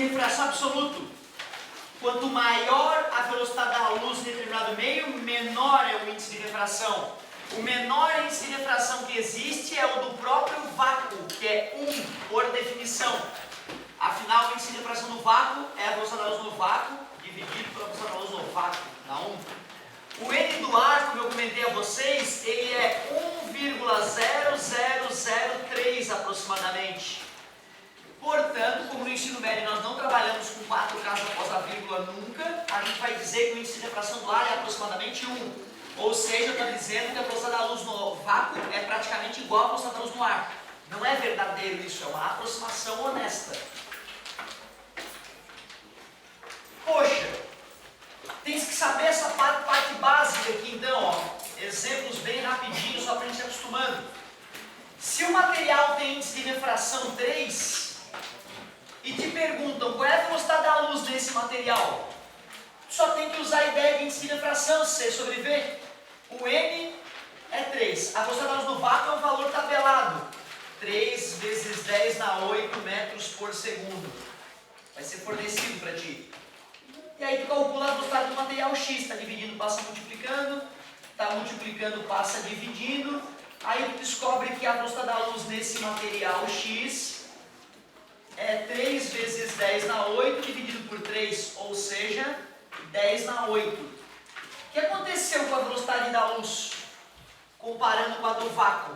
de refração absoluto. Quanto maior a velocidade da luz em determinado meio, menor é o índice de refração. O menor índice de refração que existe é o do próprio vácuo, que é 1 por definição. Afinal, o índice de refração no vácuo é a velocidade da luz no vácuo dividido pela velocidade da luz no vácuo, dá 1. O N do ar, como eu comentei a vocês, ele é 1,0003 aproximadamente. Portanto, como no ensino médio nós não trabalhamos com 4 casas após a vírgula nunca, a gente vai dizer que o índice de refração do ar é aproximadamente 1. Ou seja, está dizendo que a velocidade da luz no vácuo é praticamente igual à velocidade da luz no ar. Não é verdadeiro isso, é uma aproximação honesta. Poxa, tem que saber essa parte básica aqui então, ó. Exemplos bem rapidinhos só para a gente ir acostumando. Se o material tem índice de refração 3 e te perguntam qual é a velocidade da luz desse material, só tem que usar a ideia de índice de refração, se você sobreviver. O N é 3. A velocidade da luz no vácuo é um valor tabelado. 3 vezes 10 na 8 metros por segundo. Vai ser fornecido para ti. E aí tu calcula a velocidade do material X. Está dividindo, passa multiplicando. Está multiplicando, passa dividindo. Aí tu descobre que a velocidade da luz nesse material X é 3 vezes 10 na 8 dividido por 3, ou seja, 10 na 8. O que aconteceu com a velocidade da luz, comparando com a do vácuo,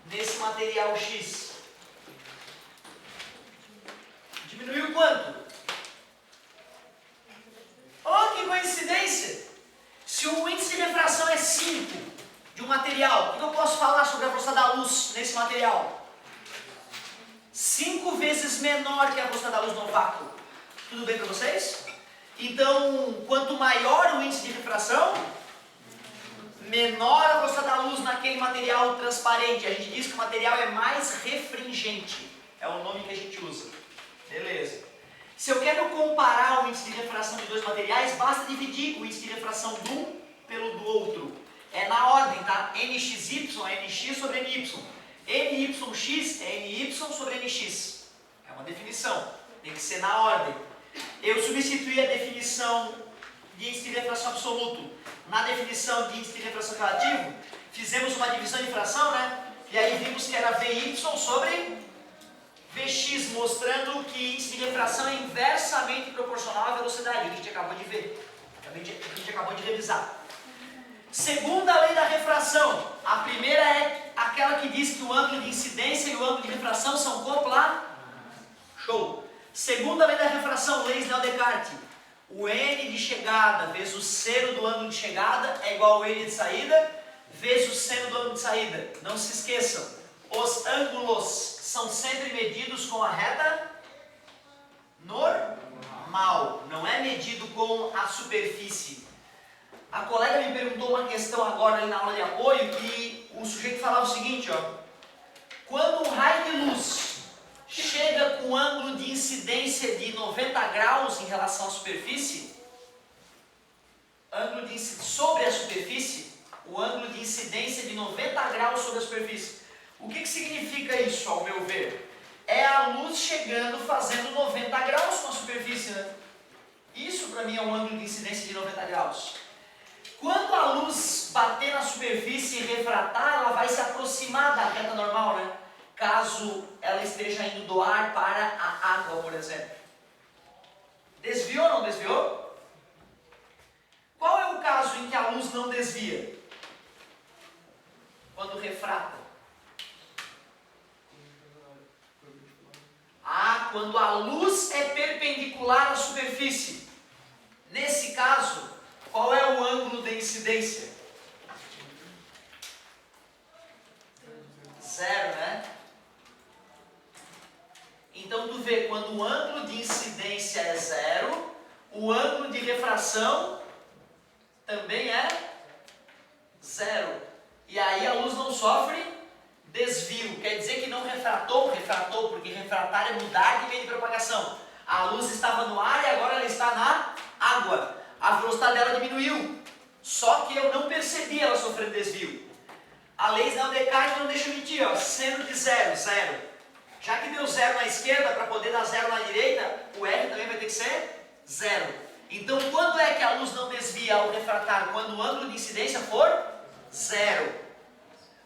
nesse material X? Diminuiu quanto? Oh, que coincidência! Se o índice de refração é 5 de um material, o que eu posso falar sobre a velocidade da luz nesse material? 5 vezes menor que a velocidade da luz no vácuo. Tudo bem para vocês? Então, quanto maior o índice de refração, menor a velocidade da luz naquele material transparente. A gente diz que o material é mais refringente. É o nome que a gente usa. Beleza. Se eu quero comparar o índice de refração de dois materiais, basta dividir o índice de refração de um pelo do outro. É na ordem, tá? NXY é NX sobre NY. NYX é NY sobre NX. É uma definição. Tem que ser na ordem. Eu substituí a definição de índice de refração absoluto na definição de índice de refração relativo. Fizemos uma divisão de fração, né? E aí vimos que era VY sobre Vx, mostrando que índice de refração é inversamente proporcional à velocidade, que a gente acabou de ver. A gente acabou de revisar. Segunda lei da refração. A primeira é aquela que diz que o ângulo de incidência e o ângulo de refração são Show. Segunda lei da refração, leis de Descartes. O N de chegada vezes o seno do ângulo de chegada é igual ao N de saída vezes o seno do ângulo de saída. Não se esqueçam, os ângulos são sempre medidos com a reta normal. Não é medido com a superfície. A colega me perguntou uma questão agora ali na aula de apoio que o sujeito falava o seguinte, ó. Quando um raio de luz chega com ângulo de incidência de 90 graus em relação à superfície, sobre a superfície, o ângulo de incidência de 90 graus sobre a superfície. O que significa isso, ao meu ver? É a luz chegando fazendo 90 graus com a superfície, né? Isso para mim é um ângulo de incidência de 90 graus. Quando a luz bater na superfície e refratar, ela vai se aproximar da reta normal, né? Caso ela esteja indo do ar para a água, por exemplo. Desviou ou não desviou? Qual é o caso em que a luz não desvia? Quando refrata. Quando a luz é perpendicular à superfície. Nesse caso, qual é o ângulo de incidência? 0, né? Então tu vê, quando o ângulo de incidência é 0, o ângulo de refração também é 0. E aí a luz não sofre desvio. Quer dizer que não refratou, porque refratar é mudar de meio de propagação. A luz estava no ar e agora ela está na água. A velocidade dela diminuiu. Só que eu não percebi ela sofrendo desvio. A lei de Descartes não deixa mentir, ó. Seno de 0, 0. Já que deu 0 na esquerda, para poder dar 0 na direita, o R também vai ter que ser 0. Então, quando é que a luz não desvia ao refratar? Quando o ângulo de incidência for 0.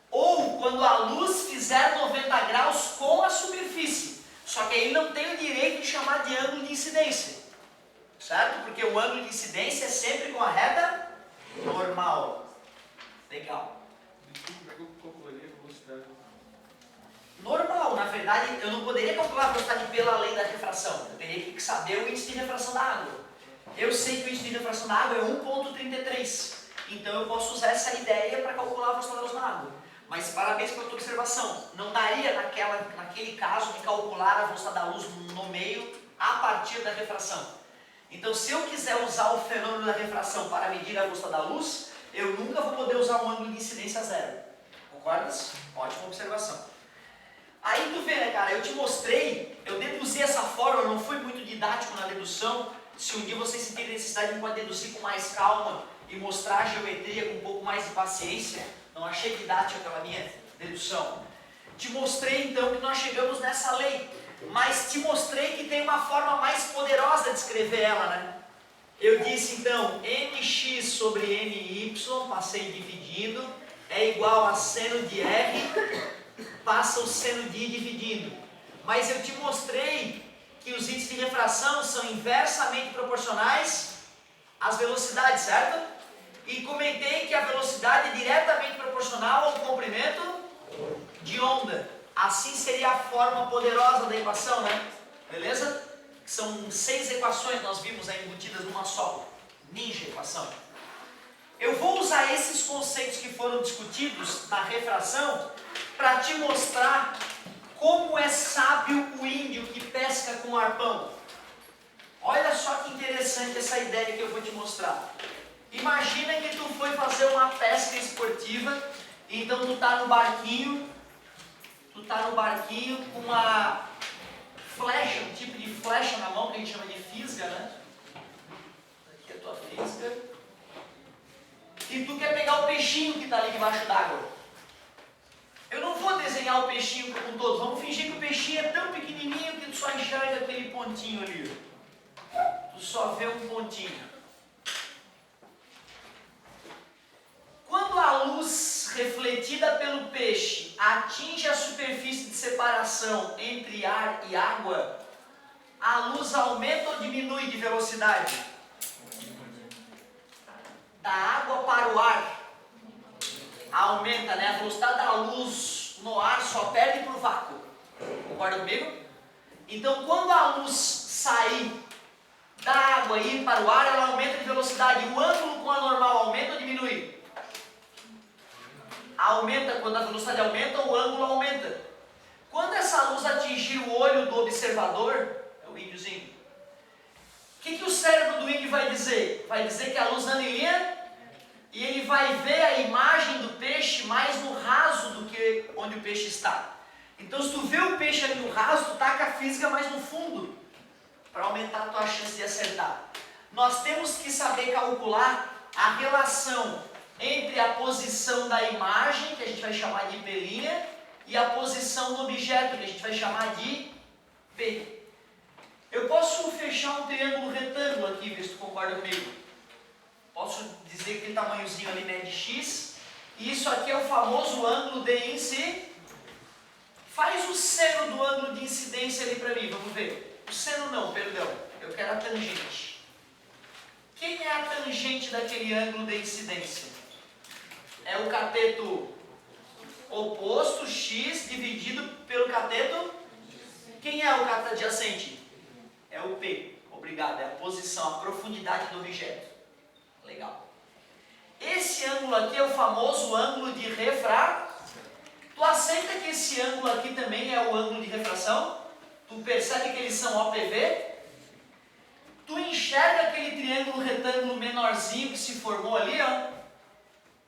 Ou quando a luz fizer 90 graus com a superfície. Só que aí não tem o direito de chamar de ângulo de incidência. Certo? Porque o ângulo de incidência é sempre com a reta normal. Legal. Normal, na verdade, eu não poderia calcular a velocidade pela lei da refração. Eu teria que saber o índice de refração da água. Eu sei que o índice de refração da água é 1,33. Então eu posso usar essa ideia para calcular a velocidade da luz na água. Mas parabéns pela tua observação. Não daria naquele caso de calcular a velocidade da luz no meio a partir da refração. Então se eu quiser usar o fenômeno da refração para medir a velocidade da luz, eu nunca vou poder usar um ângulo de incidência zero. Concordas? Ótima observação. Aí tu vê, né, cara, eu te mostrei, eu deduzi essa forma, eu não fui muito didático na dedução. Se um dia vocês sentirem necessidade, de pode deduzir com mais calma e mostrar a geometria com um pouco mais de paciência. Não achei didática aquela minha dedução. Te mostrei então que nós chegamos nessa lei, mas te mostrei que tem uma forma mais poderosa de escrever ela, né? Eu disse então, nx sobre ny, passei dividindo, é igual a seno de r, passa o seno de I dividindo. Mas eu te mostrei que os índices de refração são inversamente proporcionais às velocidades, certo? E comentei que a velocidade é diretamente proporcional ao comprimento de onda. Assim seria a forma poderosa da equação, né? Beleza? São 6 equações que nós vimos aí embutidas numa só. Ninja equação. Eu vou usar esses conceitos que foram discutidos na refração para te mostrar como é sábio o índio que pesca com arpão. Olha só que interessante essa ideia que eu vou te mostrar. Imagina que tu foi fazer uma pesca esportiva, então tu tá no barquinho com uma flecha, um tipo de flecha na mão que a gente chama de fisga, né? Aqui é a tua fisga. E tu quer pegar o peixinho que está ali debaixo d'água. Eu não vou desenhar o peixinho com todos, vamos fingir que o peixinho é tão pequenininho que tu só enxerga aquele pontinho ali. Tu só vê um pontinho. Quando a luz refletida pelo peixe atinge a superfície de separação entre ar e água, a luz aumenta ou diminui de velocidade? Da água para o ar. Aumenta, né? A velocidade da luz no ar só perde para o vácuo. Concorda comigo? Então, quando a luz sair da água e ir para o ar, ela aumenta de velocidade. O ângulo com a normal aumenta ou diminui? Aumenta. Quando a velocidade aumenta, o ângulo aumenta. Quando essa luz atingir o olho do observador, é o índiozinho, o que o cérebro do índio vai dizer? Vai dizer que a luz anda em linha e ele vai ver a imagem do peixe mais no raso do que onde o peixe está. Então, se tu vê o peixe ali no raso, tu taca a física mais no fundo, para aumentar a tua chance de acertar. Nós temos que saber calcular a relação entre a posição da imagem, que a gente vai chamar de P', e a posição do objeto, que a gente vai chamar de P. Eu posso fechar um triângulo retângulo aqui, ver se tu concorda comigo. Posso dizer que aquele tamanhozinho ali mede x, e isso aqui é o famoso ângulo de incidência. Faz o seno do ângulo de incidência ali para mim, vamos ver. O seno não, perdão, eu quero a tangente. Quem é a tangente daquele ângulo de incidência? É o cateto oposto, x, dividido pelo cateto. Quem é o cateto adjacente? É o P. Obrigado, é a posição, a profundidade do objeto. Legal. Esse ângulo aqui é o famoso ângulo de refração. Tu aceita que esse ângulo aqui também é o ângulo de refração? Tu percebe que eles são OPV? Tu enxerga aquele triângulo retângulo menorzinho que se formou ali, ó?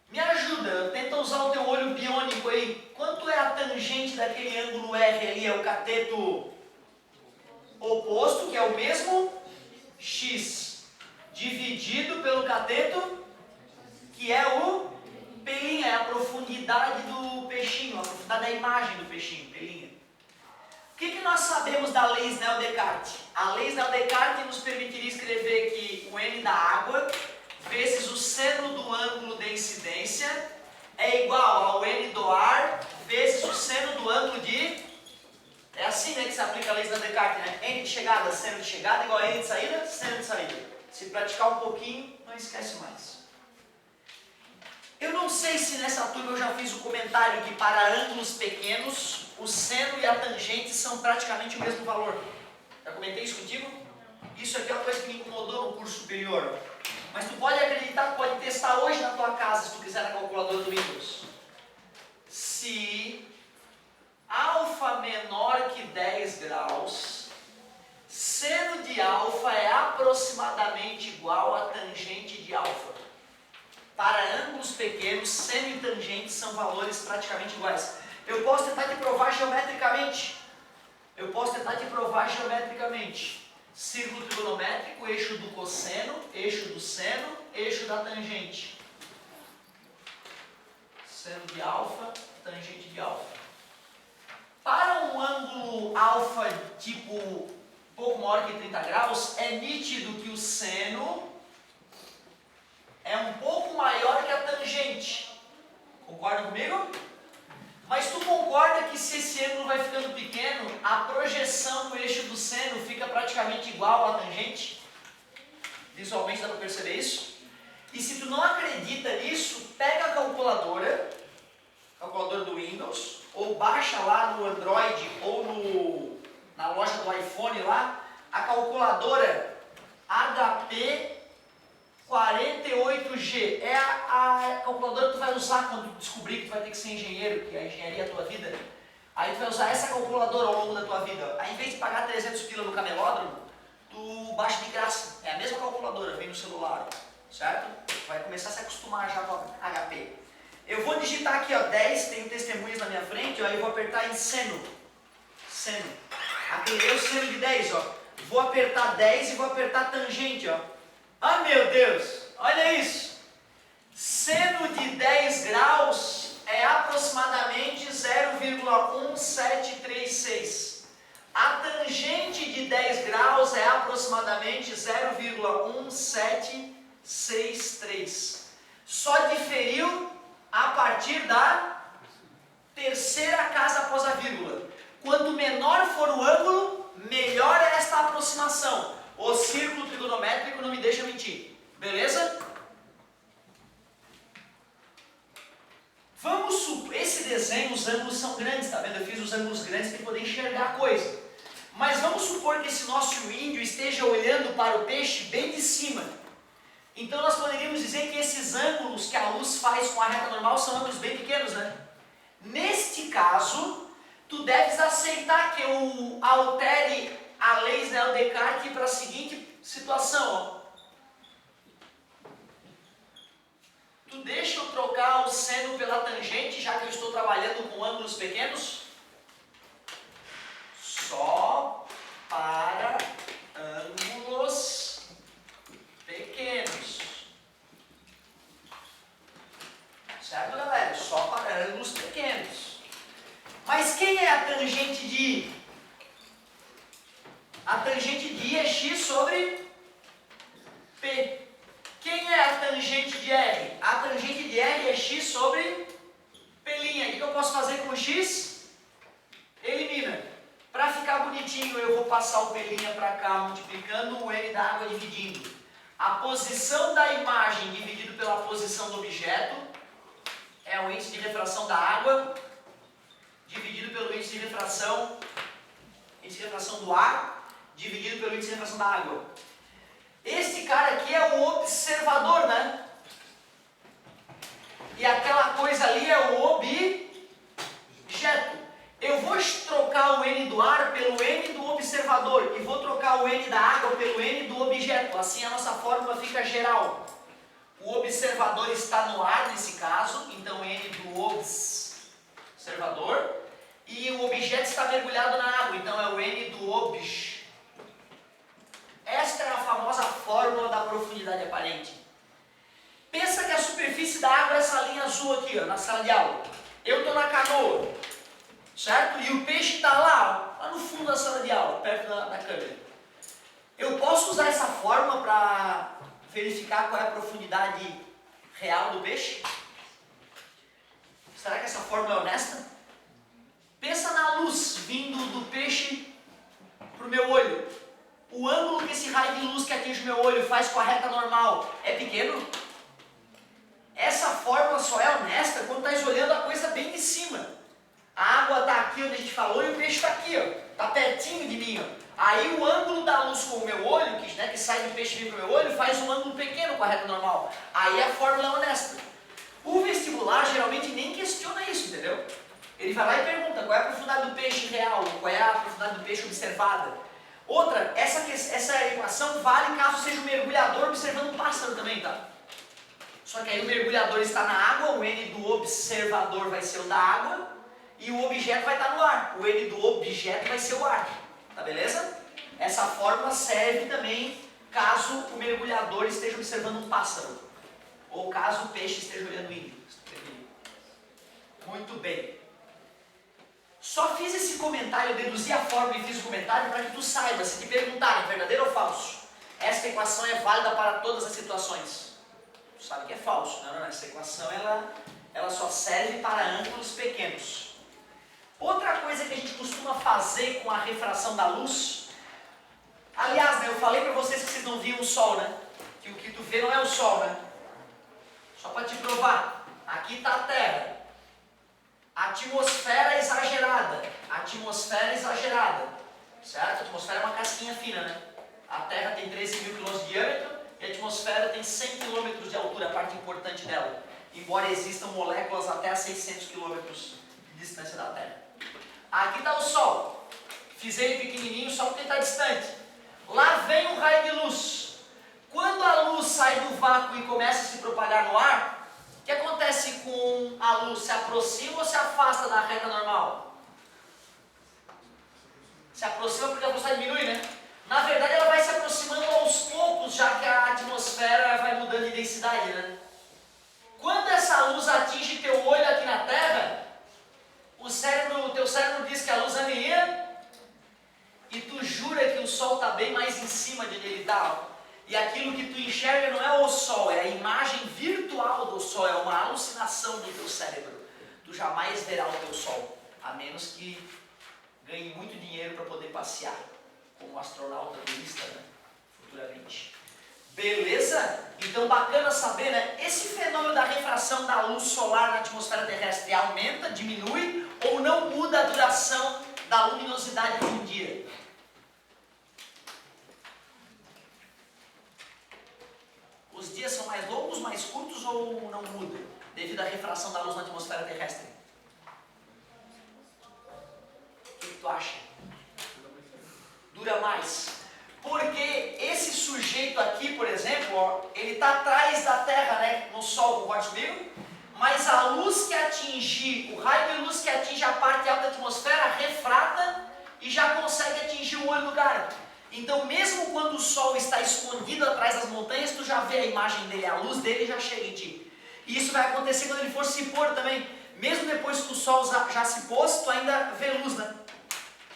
Me ajuda, tenta usar o teu olho biônico aí. Quanto é a tangente daquele ângulo R ali? É o cateto oposto, que é o mesmo x, dividido pelo cateto, que é o P', é a profundidade do peixinho, a profundidade da imagem do peixinho, P'. que nós sabemos da lei Snell-Descartes? A lei Snell-Descartes nos permitiria escrever que o n da água vezes o seno do ângulo de incidência é igual ao n do ar vezes o seno do ângulo de... É assim, né, que se aplica a lei Snell-Descartes, né? N de chegada, seno de chegada igual a n de saída, seno de saída. Se praticar um pouquinho, não esquece mais. Eu não sei se nessa turma eu já fiz o comentário que para ângulos pequenos, o seno e a tangente são praticamente o mesmo valor. Já comentei isso contigo? Isso aqui é uma coisa que me incomodou no curso superior. Mas tu pode acreditar, pode testar hoje na tua casa, se tu quiser, na calculadora do Windows. Se alfa menor que 10 graus, seno de alfa é aproximadamente igual a tangente de alfa. Para ângulos pequenos, seno e tangente são valores praticamente iguais. Eu posso tentar te provar geometricamente. Círculo trigonométrico, eixo do cosseno, eixo do seno, eixo da tangente. Seno de alfa, tangente de alfa. Para um ângulo alfa tipo pouco maior que 30 graus, é nítido que o seno é um pouco maior que a tangente. Concorda comigo? Mas tu concorda que se esse ângulo vai ficando pequeno, a projeção no eixo do seno fica praticamente igual à tangente? Visualmente dá para perceber isso? E se tu não acredita nisso, pega a calculadora do Windows, ou baixa lá no Android ou na loja do iPhone lá, a calculadora HP 48G. É a calculadora que tu vai usar quando tu descobrir que tu vai ter que ser engenheiro, que a engenharia é a tua vida. Aí tu vai usar essa calculadora ao longo da tua vida. Aí, em vez de pagar 300 pila no camelódromo, tu baixa de graça. É a mesma calculadora, vem no celular, certo? Tu vai começar a se acostumar já com a HP. Eu vou digitar aqui, ó, 10, tenho testemunhas na minha frente, ó, e vou apertar em seno. Apertei o seno de 10, ó. Vou apertar 10 e vou apertar tangente, ó. Ah, meu Deus, olha isso. Seno de 10 graus é aproximadamente 0,1736. A tangente de 10 graus é aproximadamente 0,1763. Só diferiu a partir da terceira casa após a vírgula. Quanto menor for o ângulo, melhor é esta aproximação. O círculo trigonométrico não me deixa mentir. Beleza? Vamos supor, esse desenho, os ângulos são grandes, tá vendo? Eu fiz os ângulos grandes para poder enxergar a coisa. Mas vamos supor que esse nosso índio esteja olhando para o peixe bem de cima. Então nós poderíamos dizer que esses ângulos que a luz faz com a reta normal são ângulos bem pequenos, né? Neste caso, tu deves aceitar que eu altere a lei Snell-Descartes para a seguinte situação, ó. Tu deixa eu trocar o seno pela tangente, já que eu estou trabalhando com ângulos pequenos? Só para ângulos pequenos. Certo, galera? Só para ângulos pequenos. Mas quem é a tangente de I? A tangente de I é x sobre P. Quem é a tangente de R? A tangente de R é x sobre P'. O que eu posso fazer com o x? Elimina. Para ficar bonitinho, eu vou passar o P' para cá, multiplicando o N da água dividindo. A posição da imagem dividido pela posição do objeto é o índice de refração da água dividido pelo índice de refração do ar dividido pelo índice de refração da água. Este cara aqui é o observador, né? E aquela coisa ali é o objeto. Eu vou trocar o N do ar pelo N do observador e vou trocar o N da água pelo N do objeto. Assim a nossa fórmula fica geral. O observador está no ar nesse caso, então N do observador. E o objeto está mergulhado na água, então é o N do obj. Esta é a famosa fórmula da profundidade aparente. Pensa que a superfície da água é essa linha azul aqui, ó, na sala de aula. Eu estou na canoa. certo? E o peixe está lá no fundo da sala de aula, perto da câmera. Eu posso usar essa fórmula para verificar qual é a profundidade real do peixe? Será que essa fórmula é honesta? Pensa na luz vindo do peixe para o meu olho. O ângulo que esse raio de luz que atinge o meu olho faz com a reta normal é pequeno? Essa fórmula só é honesta quando está olhando a coisa bem de cima. A água está aqui onde a gente falou e o peixe está aqui, está pertinho de mim. Aí o ângulo da luz com o meu olho, que sai do peixe e vem para o meu olho, faz um ângulo pequeno com a reta normal. Aí a fórmula é honesta. O vestibular geralmente nem questiona isso, entendeu? Ele vai lá e pergunta qual é a profundidade do peixe real, qual é a profundidade do peixe observada. Outra, essa equação vale caso seja um mergulhador observando um pássaro também, tá? Só que aí o mergulhador está na água, o N do observador vai ser o da água e o objeto vai estar no ar. O N do objeto vai ser o ar, tá beleza? Essa fórmula serve também caso o mergulhador esteja observando um pássaro ou caso o peixe esteja olhando o índio. Muito bem. Só fiz esse comentário, eu deduzi a fórmula e fiz o comentário para que tu saiba, se te perguntarem verdadeiro ou falso, esta equação é válida para todas as situações. Tu sabe que é falso. Não, essa equação ela só serve para ângulos pequenos. Outra coisa que a gente costuma fazer com a refração da luz, aliás, né, eu falei para vocês que vocês não viam o sol, né? Que o que tu vê não é o sol, né? Só para te provar, aqui está a Terra. Atmosfera exagerada, certo? A atmosfera é uma casquinha fina, né? A Terra tem 13 mil quilômetros de diâmetro e a atmosfera tem 100 quilômetros de altura, a parte importante dela, embora existam moléculas até a 600 quilômetros de distância da Terra. Aqui está o Sol, fiz ele pequenininho só porque está distante. Lá vem um raio de luz. Quando a luz sai do vácuo e começa a se propagar no ar, o que acontece com a luz? Se aproxima ou se afasta da reta normal? Se aproxima porque a velocidade diminui, né? Na verdade ela vai se aproximando aos poucos, já que a atmosfera vai mudando de densidade, né? Quando essa luz atinge teu olho aqui na Terra, o teu cérebro diz que a luz é minha e tu jura que o Sol está bem mais em cima de onde ele está. E aquilo que tu enxerga não é o Sol, é a imagem virtual do Sol, é uma alucinação do teu cérebro. Tu jamais verá o teu Sol, a menos que ganhe muito dinheiro para poder passear, como astronauta turista, né? Futuramente. Beleza? Então bacana saber, né? Esse fenômeno da refração da luz solar na atmosfera terrestre aumenta, diminui ou não muda a duração da luminosidade de um dia? Os dias são mais longos, mais curtos ou não muda devido à refração da luz na atmosfera terrestre? O que tu acha? Dura mais. Porque esse sujeito aqui, por exemplo, ó, ele está atrás da Terra, né, no Sol, concorda comigo? Mas a luz que atingir, o raio de luz que atinge a parte alta da atmosfera, refrata e já consegue atingir o olho do cara. Então, mesmo quando o Sol está escondido atrás das montanhas, tu já vê a imagem dele, a luz dele já chega em ti. E isso vai acontecer quando ele for se pôr também. Mesmo depois que o Sol já se pôs, tu ainda vê luz, né?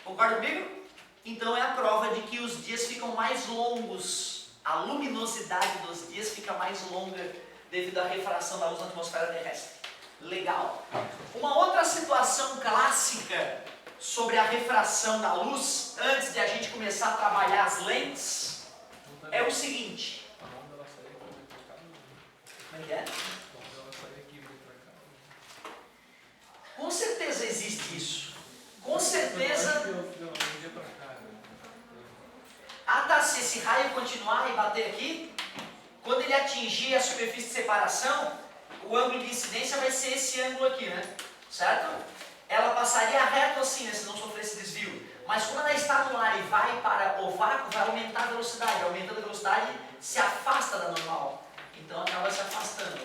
Concorda comigo? Então é a prova de que os dias ficam mais longos. A luminosidade dos dias fica mais longa devido à refração da luz na atmosfera terrestre. Legal. Uma outra situação clássica sobre a refração da luz, antes de a gente começar a trabalhar as lentes, é o seguinte. Como é que é? Com certeza existe isso. Com certeza. Ah tá, se esse raio continuar e bater aqui, quando ele atingir a superfície de separação, o ângulo de incidência vai ser esse ângulo aqui, né? Certo? Ela passaria reto assim, né, se não sofresse desvio. Mas quando ela está no ar e vai para o vácuo, vai aumentar a velocidade. Aumentando a velocidade, se afasta da normal. Então acaba se afastando.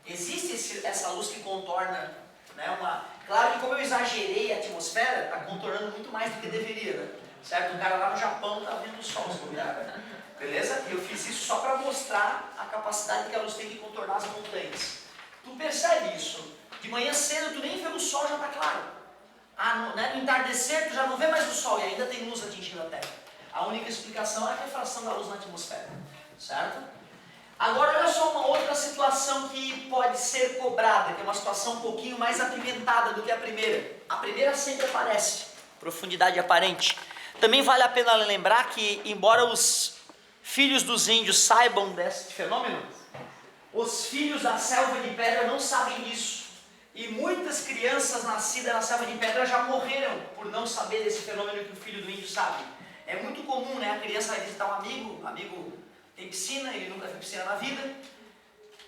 Existe essa luz que contorna, né, Claro que como eu exagerei a atmosfera, está contornando muito mais do que deveria, né? Certo? Um cara lá no Japão está vendo o sol, se bobear. Beleza? E eu fiz isso só para mostrar a capacidade que a luz tem de contornar as montanhas. Tu percebe isso? De manhã cedo tu nem vê o sol, já está claro. No entardecer tu já não vê mais o sol e ainda tem luz atingindo a Terra. A única explicação é a refração da luz na atmosfera, certo? Agora olha só uma outra situação que pode ser cobrada, que é uma situação um pouquinho mais apimentada do que a primeira. A primeira sempre aparece, profundidade aparente. Também vale a pena lembrar que, embora os filhos dos índios saibam desse fenômeno, os filhos da selva de pedra não sabem disso. E muitas crianças nascidas na selva de pedra já morreram por não saber desse fenômeno que o filho do índio sabe. É muito comum, né? A criança vai visitar um amigo tem piscina, ele nunca viu piscina na vida.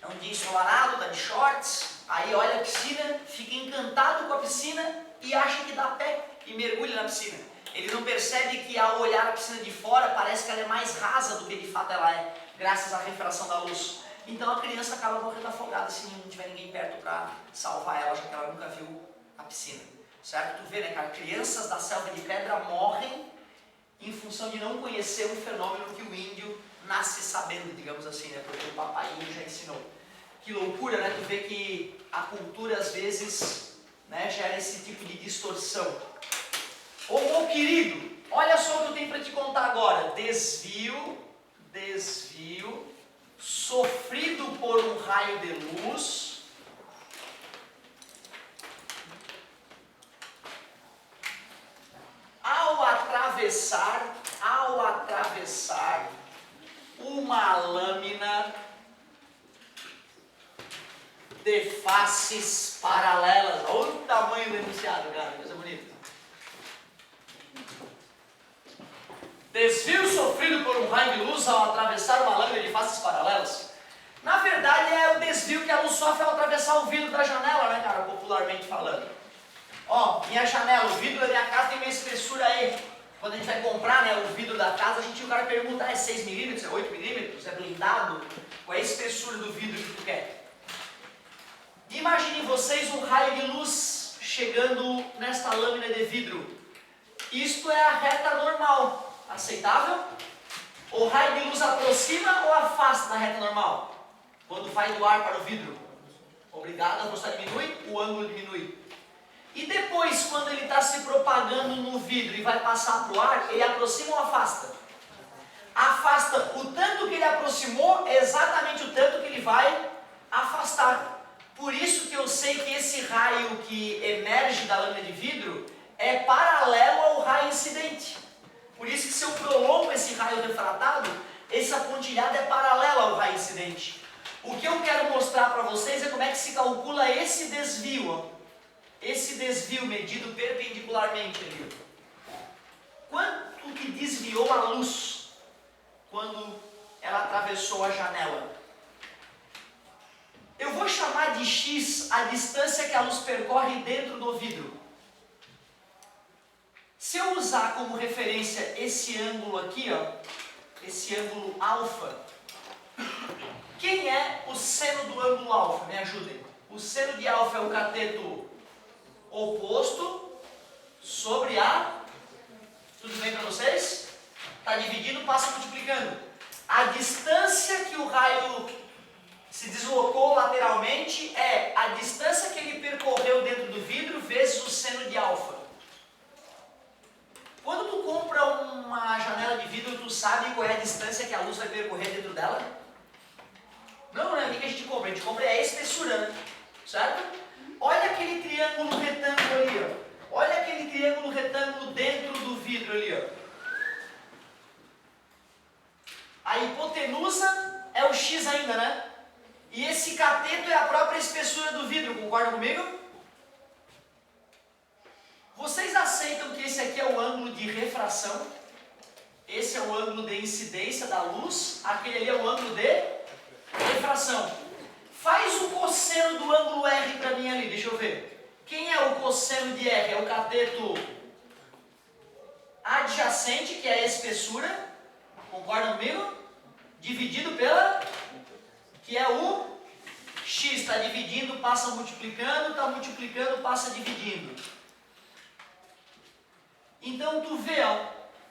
É um dia ensolarado, está de shorts, aí olha a piscina, fica encantado com a piscina e acha que dá pé e mergulha na piscina. Ele não percebe que ao olhar a piscina de fora, parece que ela é mais rasa do que de fato ela é, graças à refração da luz. Então a criança acaba morrendo afogada se não tiver ninguém perto para salvar ela, já que ela nunca viu a piscina. Certo? Tu vê, né, cara? Crianças da selva de pedra morrem em função de não conhecer um fenômeno que o índio nasce sabendo, digamos assim, né? Porque o papai índio já ensinou. Que loucura, né? Tu vê que a cultura às vezes, né, gera esse tipo de distorção. Ô querido, olha só o que eu tenho para te contar agora. Desvio sofrido por um raio de luz ao atravessar uma lâmina de faces paralelas. Olha o tamanho do enunciado, cara, coisa bonita. Desvio sofrido por um raio de luz ao atravessar uma lâmina de faces paralelas. Na verdade é o desvio que a luz sofre ao atravessar o vidro da janela, né, cara, popularmente falando. Ó, minha janela, o vidro da minha casa tem uma espessura aí. Quando a gente vai comprar, né, o vidro da casa, o cara pergunta, é 6 milímetros, é 8 milímetros, é blindado? Qual é a espessura do vidro que tu quer? Imaginem vocês um raio de luz chegando nesta lâmina de vidro. Isto é a reta normal. Aceitável? O raio de luz aproxima ou afasta da reta normal? Quando vai do ar para o vidro. Obrigado, a velocidade diminui, o ângulo diminui. E depois, quando ele está se propagando no vidro e vai passar para o ar, ele aproxima ou afasta? Afasta o tanto que ele aproximou, exatamente o tanto que ele vai afastar. Por isso que eu sei que esse raio que emerge da lâmina de vidro é paralelo ao raio incidente. Por isso que se eu prolongo esse raio refratado, essa pontilhada é paralela ao raio incidente. O que eu quero mostrar para vocês é como é que se calcula esse desvio. Ó. Esse desvio medido perpendicularmente ali. Quanto que desviou a luz quando ela atravessou a janela? Eu vou chamar de x a distância que a luz percorre dentro do vidro. Se eu usar como referência esse ângulo aqui, ó, esse ângulo alfa, quem é o seno do ângulo alfa? Me ajudem. O seno de alfa é o cateto oposto sobre a... Tudo bem para vocês? Está dividindo, passa multiplicando. A distância que o raio se deslocou lateralmente é a distância que ele percorreu dentro do vidro vezes o seno de alfa. Quando tu compra uma janela de vidro, tu sabe qual é a distância que a luz vai percorrer dentro dela? Não, né? O que a gente compra? A gente compra a espessura, né? Certo? Olha aquele triângulo retângulo ali, ó. Olha aquele triângulo retângulo dentro do vidro ali, ó. A hipotenusa é o x ainda, né? E esse cateto é a própria espessura do vidro, concordam comigo? Vocês aceitam que esse aqui é o ângulo de refração? Esse é o ângulo de incidência da luz, aquele ali é o ângulo de refração. Faz o cosseno do ângulo R para mim ali, deixa eu ver. Quem é o cosseno de R? É o cateto adjacente, que é a espessura, concordam comigo? Dividido pela, que é o x, está dividindo, passa multiplicando, passa dividindo. Então tu vê, ó,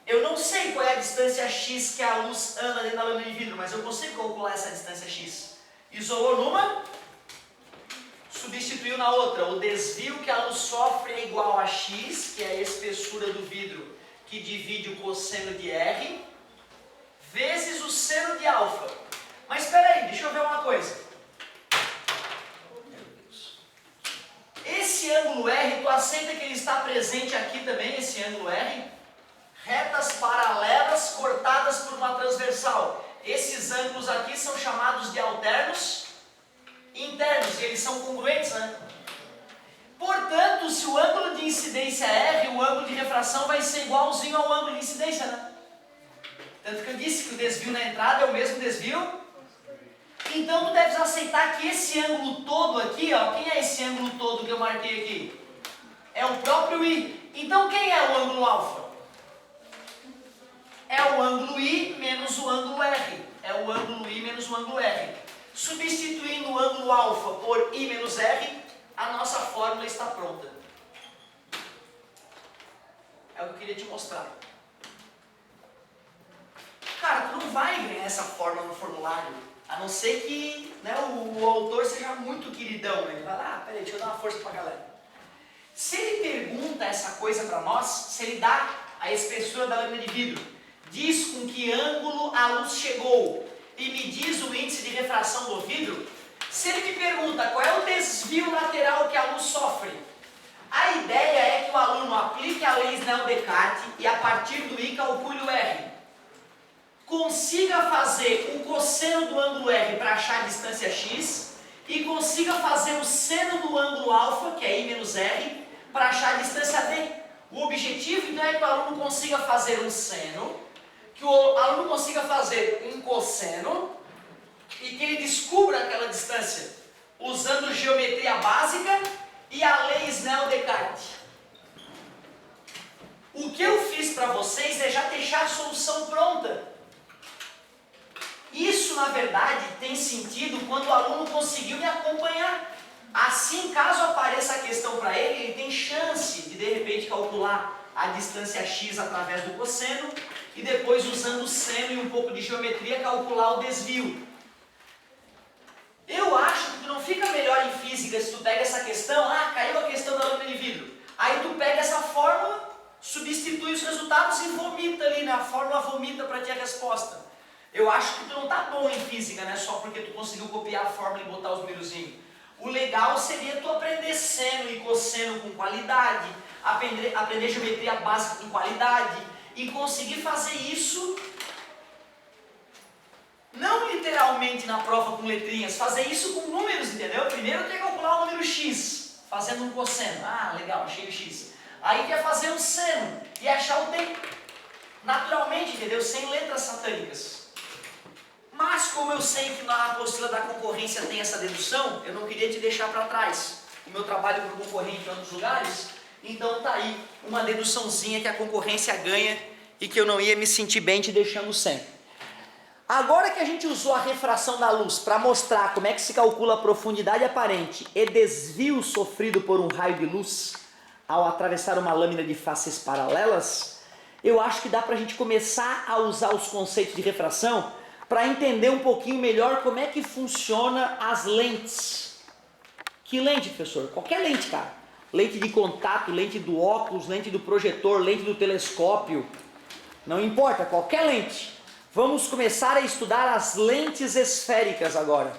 eu não sei qual é a distância x que a luz anda dentro da lâmina de vidro, mas eu consigo calcular essa distância x. Isolou numa substituiu na outra. O desvio que a luz sofre é igual a x, que é a espessura do vidro que divide o cosseno de R, vezes o seno de alfa. Mas espera aí, deixa eu ver uma coisa. Esse ângulo R, tu aceita que ele está presente aqui também, esse ângulo R? Retas paralelas cortadas por uma transversal. Esses ângulos aqui são chamados de alternos internos, e eles são congruentes, né? Portanto, se o ângulo de incidência é R, o ângulo de refração vai ser igualzinho ao ângulo de incidência, né? Tanto que eu disse que o desvio na entrada é o mesmo desvio. Então, tu deves aceitar que esse ângulo todo aqui, ó, quem é esse ângulo todo que eu marquei aqui? É o próprio I. Então, quem é o ângulo alfa? É o ângulo I menos o ângulo R. É o ângulo I menos o ângulo R. Substituindo o ângulo alfa por I menos R, a nossa fórmula está pronta. É o que eu queria te mostrar. Cara, tu não vai ganhar essa fórmula no formulário, a não ser que, né, o autor seja muito queridão. Ele vai lá, peraí, deixa eu dar uma força pra galera. Se ele pergunta essa coisa para nós, se ele dá a espessura da lâmina de vidro, diz com que ângulo a luz chegou e me diz o índice de refração do vidro, se ele me pergunta qual é o desvio lateral que a luz sofre, a ideia é que o aluno aplique a lei Snell-Descartes e a partir do I calcule o R. Consiga fazer o cosseno do ângulo R para achar a distância x e consiga fazer o seno do ângulo alfa, que é I menos R, para achar a distância D. O objetivo então é que o aluno consiga fazer um seno, que o aluno consiga fazer um cosseno e que ele descubra aquela distância usando geometria básica e a lei Snell-Descartes. O que eu fiz para vocês é já deixar a solução pronta. Isso, na verdade, tem sentido quando o aluno conseguiu me acompanhar. Assim, caso apareça a questão para ele, ele tem chance de repente, calcular a distância x através do cosseno e depois, usando o seno e um pouco de geometria, calcular o desvio. Eu acho que não fica melhor em física se tu pega essa questão, caiu a questão da lâmina de vidro. Aí tu pega essa fórmula, substitui os resultados e vomita ali, né? A fórmula vomita para ti a resposta. Eu acho que tu não tá bom em física, né? Só porque tu conseguiu copiar a fórmula e botar os númerozinhos. O legal seria tu aprender seno e cosseno com qualidade, aprender geometria básica com qualidade e conseguir fazer isso, não literalmente na prova com letrinhas, fazer isso com números, entendeu? Primeiro quer calcular o número x, fazendo um cosseno. Legal, achei o x. Aí quer fazer um seno e achar o d. Naturalmente, entendeu? Sem letras satânicas. Mas como eu sei que na apostila da concorrência tem essa dedução, eu não queria te deixar para trás. O meu trabalho para o concorrente em outros lugares, então tá aí uma deduçãozinha que a concorrência ganha e que eu não ia me sentir bem te deixando sem. Agora que a gente usou a refração da luz para mostrar como é que se calcula a profundidade aparente e desvio sofrido por um raio de luz ao atravessar uma lâmina de faces paralelas, eu acho que dá para a gente começar a usar os conceitos de refração para entender um pouquinho melhor como é que funciona as lentes. Que lente, professor? Qualquer lente, cara. Lente de contato, lente do óculos, lente do projetor, lente do telescópio. Não importa, qualquer lente. Vamos começar a estudar as lentes esféricas agora.